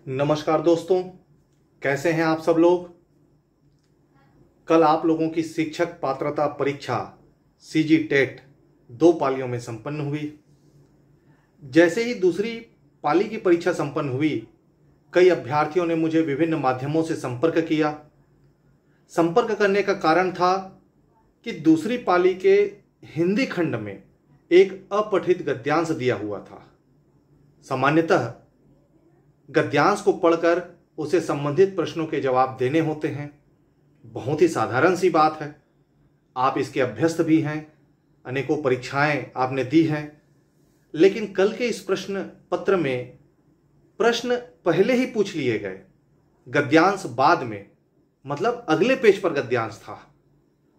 नमस्कार दोस्तों, कैसे हैं आप सब लोग। कल आप लोगों की शिक्षक पात्रता परीक्षा सीजी टेट 2 पालियों में संपन्न हुई। जैसे ही दूसरी पाली की परीक्षा संपन्न हुई, कई अभ्यर्थियों ने मुझे विभिन्न माध्यमों से संपर्क किया। संपर्क करने का कारण था कि दूसरी पाली के हिंदी खंड में एक अपठित गद्यांश दिया हुआ था। सामान्यतः गद्यांश को पढ़कर उसे संबंधित प्रश्नों के जवाब देने होते हैं। बहुत ही साधारण सी बात है। आप इसके अभ्यस्त भी हैं, अनेकों परीक्षाएं आपने दी हैं। लेकिन कल के इस प्रश्न पत्र में प्रश्न पहले ही पूछ लिए गए, गद्यांश बाद में, मतलब अगले पेज पर गद्यांश था।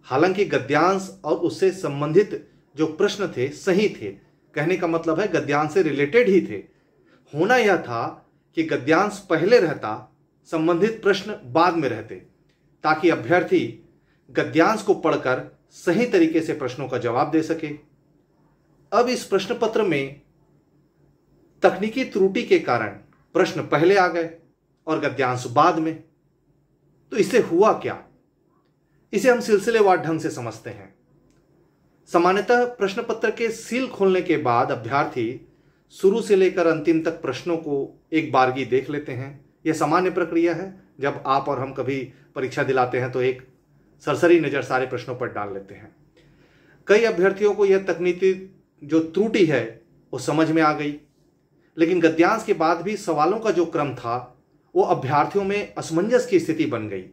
हालांकि गद्यांश और उससे संबंधित जो प्रश्न थे सही थे, कहने का मतलब है गद्यांश से रिलेटेड ही थे। होना यह था कि गद्यांश पहले रहता, संबंधित प्रश्न बाद में रहते, ताकि अभ्यर्थी गद्यांश को पढ़कर सही तरीके से प्रश्नों का जवाब दे सके। अब इस प्रश्न पत्र में तकनीकी त्रुटि के कारण प्रश्न पहले आ गए और गद्यांश बाद में। तो इससे हुआ क्या, इसे हम सिलसिलेवार ढंग से समझते हैं। सामान्यतः प्रश्न पत्र के सील खोलने के बाद अभ्यर्थी शुरू से लेकर अंतिम तक प्रश्नों को एक बारगी देख लेते हैं। यह सामान्य प्रक्रिया है। जब आप और हम कभी परीक्षा दिलाते हैं तो एक सरसरी नज़र सारे प्रश्नों पर डाल लेते हैं। कई अभ्यर्थियों को यह तकनीकी जो त्रुटि है वो समझ में आ गई, लेकिन गद्यांश के बाद भी सवालों का जो क्रम था वो अभ्यर्थियों में असमंजस की स्थिति बन गई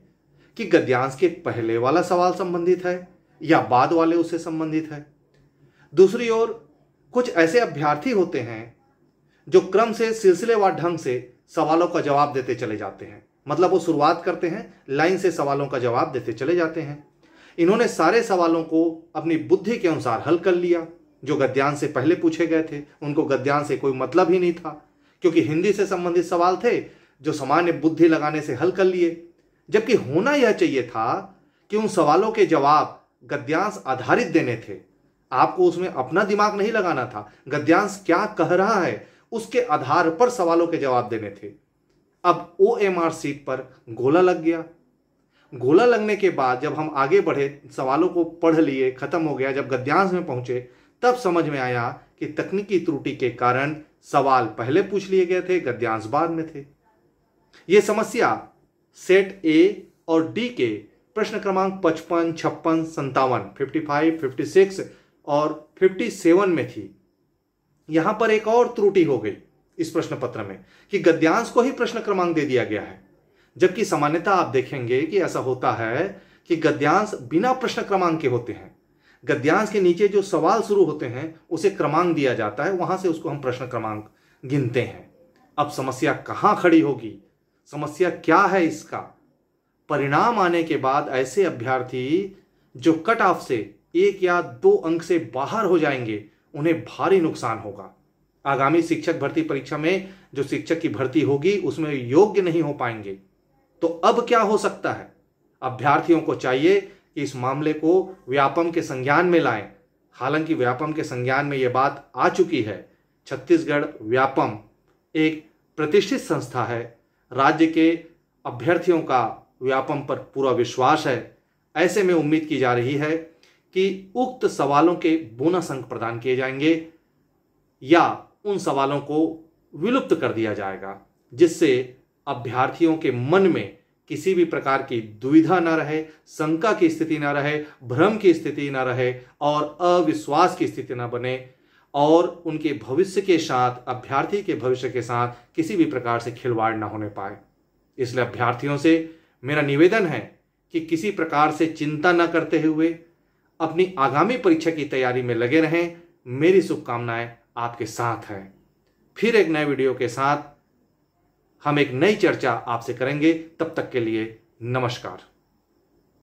कि गद्यांश के पहले वाला सवाल संबंधित है या बाद वाले उससे संबंधित है। दूसरी ओर कुछ ऐसे अभ्यर्थी होते हैं जो क्रम से सिलसिलेवार ढंग से सवालों का जवाब देते चले जाते हैं। मतलब वो शुरुआत करते हैं, लाइन से सवालों का जवाब देते चले जाते हैं। इन्होंने सारे सवालों को अपनी बुद्धि के अनुसार हल कर लिया। जो गद्यांश से पहले पूछे गए थे उनको गद्यांश से कोई मतलब ही नहीं था, क्योंकि हिंदी से संबंधित सवाल थे जो सामान्य बुद्धि लगाने से हल कर लिए। जबकि होना यह चाहिए था कि उन सवालों के जवाब गद्यांश आधारित देने थे। आपको उसमें अपना दिमाग नहीं लगाना था। गद्यांश क्या कह रहा है उसके आधार पर सवालों के जवाब देने थे। अब OMR सीट पर गोला लग गया। गोला लगने के बाद जब हम आगे बढ़े, सवालों को पढ़ लिए, खत्म हो गया, जब गद्यांश में पहुंचे तब समझ में आया कि तकनीकी त्रुटि के कारण सवाल पहले पूछ लिए गए थे, गद्यांश बाद में थे। यह समस्या सेट ए और डी के प्रश्न क्रमांक 55, 56, 57, 55, 56 और 57 में थी। यहां पर एक और त्रुटि हो गई इस प्रश्न पत्र में कि गद्यांश को ही प्रश्न क्रमांक दे दिया गया है, जबकि सामान्यतः आप देखेंगे कि ऐसा होता है कि गद्यांश बिना प्रश्न क्रमांक के होते हैं। गद्यांश के नीचे जो सवाल शुरू होते हैं उसे क्रमांक दिया जाता है, वहां से उसको हम प्रश्न क्रमांक गिनते हैं। अब समस्या कहां खड़ी होगी, समस्या क्या है इसका? परिणाम आने के बाद ऐसे अभ्यर्थी जो कट ऑफ से 1 या 2 अंक से बाहर हो जाएंगे, उन्हें भारी नुकसान होगा। आगामी शिक्षक भर्ती परीक्षा में जो शिक्षक की भर्ती होगी उसमें योग्य नहीं हो पाएंगे। तो अब क्या हो सकता है? अभ्यर्थियों को चाहिए कि इस मामले को व्यापम के संज्ञान में लाएं। हालांकि व्यापम के संज्ञान में यह बात आ चुकी है। छत्तीसगढ़ व्यापम एक प्रतिष्ठित संस्था है। राज्य के अभ्यर्थियों का व्यापम पर पूरा विश्वास है। ऐसे में उम्मीद की जा रही है कि उक्त सवालों के बोनस अंक प्रदान किए जाएंगे या उन सवालों को विलुप्त कर दिया जाएगा, जिससे अभ्यर्थियों के मन में किसी भी प्रकार की दुविधा न रहे, शंका की स्थिति न रहे, भ्रम की स्थिति न रहे और अविश्वास की स्थिति न बने, और उनके भविष्य के साथ, अभ्यर्थी के भविष्य के साथ किसी भी प्रकार से खिलवाड़ न होने पाए। इसलिए अभ्यर्थियों से मेरा निवेदन है कि किसी प्रकार से चिंता न करते हुए अपनी आगामी परीक्षा की तैयारी में लगे रहें। मेरी शुभकामनाएं आपके साथ हैं। फिर एक नए वीडियो के साथ हम एक नई चर्चा आपसे करेंगे। तब तक के लिए नमस्कार।